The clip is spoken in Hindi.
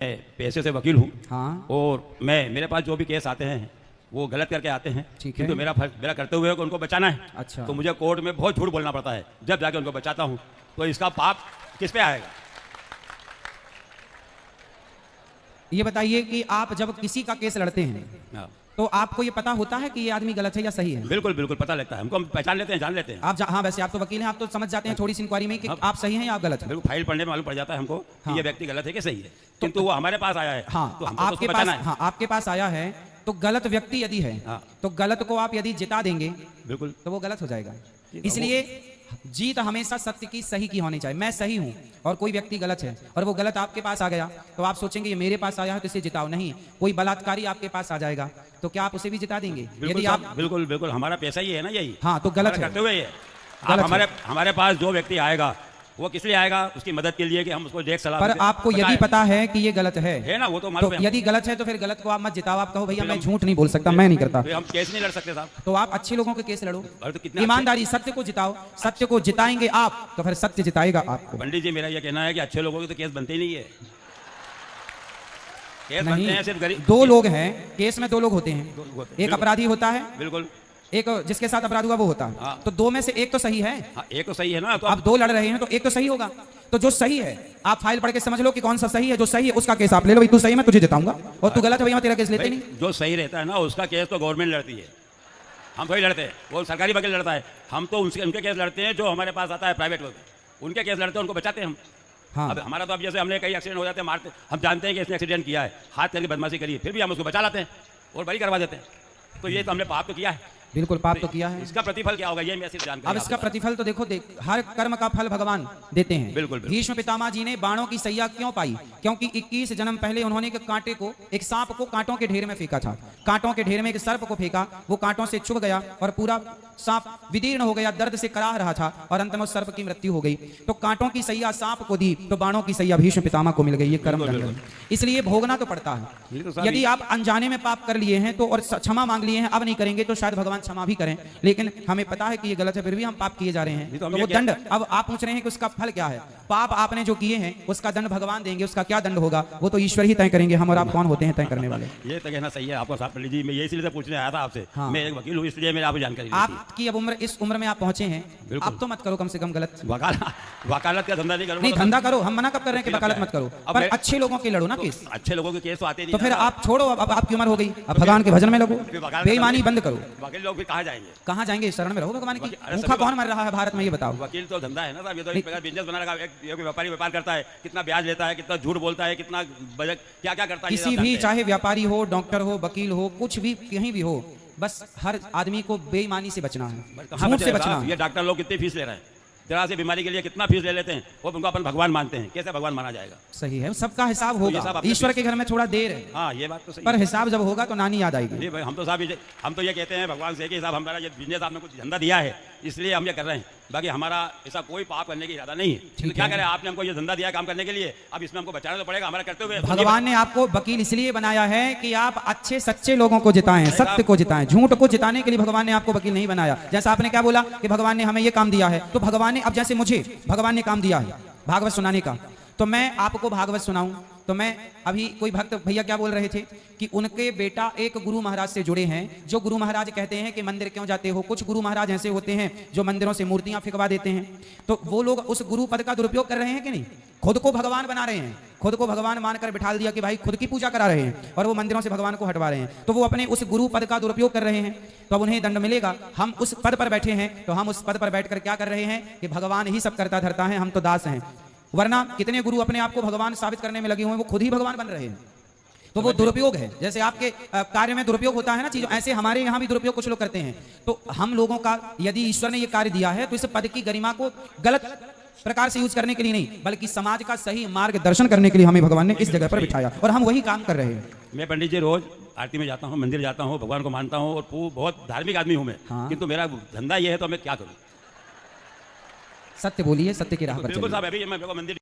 मैं पैसे से वकील हूँ। हाँ। और मेरे पास जो भी केस आते हैं वो गलत करके आते हैं। ठीक है। किंतु मेरा कर्तव्य हुए कि उनको बचाना है। अच्छा। तो मुझे कोर्ट में बहुत झूठ बोलना पड़ता है, जब जाके उनको बचाता हूँ। तो इसका पाप किस पे आएगा? ये बताइए कि आप जब किसी का केस लड़ते हैं तो आपको ये पता होता है कि ये आदमी गलत है या सही है? बिल्कुल बिल्कुल पता लगता है हमको, हम पहचान लेते हैं, जान लेते हैं। आप हाँ, वैसे आप तो वकील हैं, आप तो समझ जाते हैं थोड़ी सी इंक्वायरी में कि आप सही हैं या आप गलत हैं। बिल्कुल, फाइल पढ़ने में मालूम पड़ जाता है हमको हाँ। कि ये व्यक्ति गलत है कि सही है। किंतु वो हमारे पास आया है। हाँ, तो हमको आपके उसको पास, बचाना है। हाँ, आपके पास आया है तो गलत व्यक्ति यदि है हाँ। तो गलत को आप यदि जिता देंगे बिल्कुल, तो वो गलत हो जाएगा। इसलिए जीत हमेशा सत्य की, सही की होनी चाहिए। मैं सही हूं और कोई व्यक्ति गलत है और वो गलत आपके पास आ गया तो आप सोचेंगे ये मेरे पास आया है तो इसे जिताओ। नहीं, कोई बलात्कारी आपके पास आ जाएगा तो क्या आप उसे भी जिता देंगे? यदि आप बिल्कुल बिल्कुल, हमारा पैसा ही है ना यही। हाँ, तो गलत है। करते हुए ये आप हमारे पास जो व्यक्ति आएगा वो किस लिए आएगा? उसकी मदद के लिए कि हम उसको देख सलाह। पर आपको यदि पता है कि ये गलत है ना, वो तो तो यदि गलत है तो फिर गलत को आप मत जिताओ। आप कहो भैया मैं झूठ नहीं बोल सकता, मैं नहीं करता, हम केस नहीं लड़ सकते साहब। तो आप अच्छे लोगों के केस लड़ो, तो कितना ईमानदारी, सत्य को जिताओ। सत्य को जिताएंगे आप तो फिर सत्य जिताएगा आपको। पंडित जी, मेरा ये कहना है कि अच्छे लोगों के तो केस बनते ही नहीं है। केस बनते हैं सिर्फ गरीब। दो लोग हैं केस में, दो लोग होते हैं, एक अपराधी होता है, बिल्कुल, एक जिसके साथ अपराध हुआ वो होता है। हाँ। तो दो में से एक तो सही है। हाँ, एक तो सही है ना। तो आप दो लड़ रहे हैं तो एक तो सही होगा। तो जो सही है आप फाइल पढ़ के समझ लो कि कौन सा सही है। जो सही है उसका केस आप ले लो, भाई तू सही, मैं तुझे जिताऊंगा, और तू गलत है भैया मैं तेरा केस लेते नहीं। जो सही रहता है ना उसका केस तो गवर्नमेंट लड़ती है, हम थोड़ी लड़ते हैं। वो सरकारी वकील लड़ता है, हम तो उनके केस लड़ते हैं। जो हमारे पास आता है प्राइवेट वकील, उनके केस लड़ते हैं, उनको बचाते हैं हम। हाँ। अब हमारा तो अब जैसे हमने कई एक्सीडेंट हो जाते हैं, मारते, हम जानते हैं कि इसने एक्सीडेंट किया है, हाथ करके बदमाशी करी है, फिर भी हम उसको बचा लाते हैं और बरी करवा देते हैं। तो ये तो हमने पाप तो किया है। बिल्कुल, पाप तो किया है। इसका प्रतिफल क्या होगा ये मैं सिर्फ जानकारी। अब इसका प्रतिफल तो देखो, हर कर्म का फल भगवान देते हैं। बिल्कुल। भीष्म पितामह जी ने बाणों की सैया क्यों पाई? क्योंकि 21 जन्म पहले उन्होंने एक कांटे को, एक सांप को कांटों के ढेर में फेंका था। कांटों के ढेर में एक सर्प को फेंका, वो कांटों से चुभ गया और पूरा सांप विदीर्ण हो गया, दर्द से कराह रहा था और अंत में उस सर्प की मृत्यु हो गई। तो कांटों की सैया सांप को दी तो बाणों की सैया भीष्म पितामह को मिल गई। ये कर्म दंड, इसलिए भोगना तो पड़ता है। यदि आप अनजाने में पाप कर लिए हैं तो, और क्षमा मांग लिए हैं, अब नहीं करेंगे तो शायद भगवान क्षमा भी करें, लेकिन हमें पता है कि ये गलत है फिर भी हम पाप किए जा रहे हैं। तो वो दंड, अब आप पूछ रहे हैं कि उसका फल क्या है? पाप आपने जो किए हैं उसका दंड भगवान देंगे। उसका क्या दंड होगा वो तो ईश्वर ही तय करेंगे। हम और आप कौन होते हैं तय करने वाले? ये तो कहना सही है आपको साहब पंडित जी। मैं ये इसलिए पूछने आया था आपसे। हाँ। मैं एक वकील हूँ, इसलिए मैंने आपको जानकारी। आपकी अब उम्र, इस उम्र में आप पहुंचे हैं, अब तो मत करो कम से कम गलत। वकालत का धंधा नहीं करो। नहीं, धंधा करो, हम मना कब कर रहे हैं कि वकालत मत करो, पर अच्छे लोगों के लड़ो ना केस। अच्छे लोगों के केस तो आते नहीं। तो फिर आप छोड़ो, अब आपकी उम्र हो गई, अब भगवान के भजन में लगो, बेईमानी बंद करो। वकील लोग भी कहाँ जाएंगे? कहाँ जाएंगे? शरण में रहो भगवान की। भूखा कौन मर रहा है भारत में, ये बताओ। वकील तो धंधा है ना साहब, ये तो एक बिजनेस बना रखा है। एक व्यापारी व्यापार करता है, कितना ब्याज लेता है, कितना झूठ बोलता है, कितना बजट, क्या क्या करता है। किसी भी, चाहे व्यापारी हो, डॉक्टर हो, वकील हो, कुछ भी कहीं भी हो, बस हर आदमी को बेईमानी से बचना है, झूठ से बचना है। ये डॉक्टर लोग कितनी फीस ले रहे हैं? जरा से बीमारी के लिए कितना फीस ले लेते हैं, वो उनको अपन भगवान मानते हैं। कैसे भगवान माना जाएगा? सही है, सबका हिसाब होगा। ईश्वर के घर में थोड़ा देर है। हाँ, ये बात तो सही पर हिसाब जब होगा तो नानी याद आएगी। भाई हम तो साहब, हम तो ये कहते हैं भगवान से कि साहब हमारा ये बिजनेस आपने कुछ धंधा दिया है इसलिए हम ये कर रहे हैं, बाकी हमारा ऐसा कोई पाप करने की इरादा नहीं है। तो क्या करें, आपने हमको ये धंधा दिया काम करने के लिए, अब इसमें हमको बचाना तो पड़ेगा। हमारा करते हुए भगवान ने आपको वकील इसलिए बनाया है कि आप अच्छे सच्चे लोगों को जिताएं, सत्य को जिताएं। झूठ को जिताने के लिए भगवान ने आपको वकील नहीं बनाया। जैसा आपने क्या बोला कि भगवान ने हमें ये काम दिया है, तो भगवान ने, अब जैसे मुझे भगवान ने काम दिया है भागवत सुनाने का, तो मैं आपको भागवत सुनाऊं, तो मैं अभी कोई भक्त भैया क्या बोल रहे थे कि उनके बेटा एक गुरु महाराज से जुड़े हैं, जो गुरु महाराज कहते हैं कि मंदिर क्यों जाते हो। कुछ गुरु महाराज ऐसे होते हैं जो मंदिरों से मूर्तियां फिकवा देते हैं, तो वो लोग उस गुरु पद का दुरुपयोग कर रहे हैं कि नहीं? खुद को भगवान बना रहे हैं, खुद को भगवान मानकर बिठा दिया कि भाई खुद की पूजा करा रहे हैं और वो मंदिरों से भगवान को हटवा रहे हैं। तो वो अपने उस गुरु पद का दुरुपयोग कर रहे हैं, तो अब उन्हें दंड मिलेगा। हम उस पद पर बैठे हैं तो हम उस पद पर बैठकर क्या कर रहे हैं कि भगवान ही सब करता धरता है, हम तो दास हैं। वरना कितने गुरु अपने आप को भगवान साबित करने में लगे हुए हैं, वो खुद ही भगवान बन रहे हैं। तो वो दुरुपयोग है। जैसे आपके कार्य में दुरुपयोग होता है ना चीजों, ऐसे हमारे यहाँ भी दुरुपयोग कुछ लोग करते हैं। तो हम लोगों का, यदि ईश्वर ने ये कार्य दिया है तो इस पद की गरिमा को गलत प्रकार से यूज करने के लिए नहीं, बल्कि समाज का सही मार्गदर्शन करने के लिए हमें भगवान ने इस जगह पर बिठाया और हम वही काम कर रहे हैं। मैं पंडित जी रोज आरती में जाता हूँ, मंदिर जाता हूँ, भगवान को मानता हूँ और बहुत धार्मिक आदमी हूँ मैं। हाँ। किंतु मेरा धंधा ये है तो मैं क्या करूँ? सत्य बोलिए, सत्य की राह पर बिल्कुल चलिए। साहब, अभी मैं मंदिर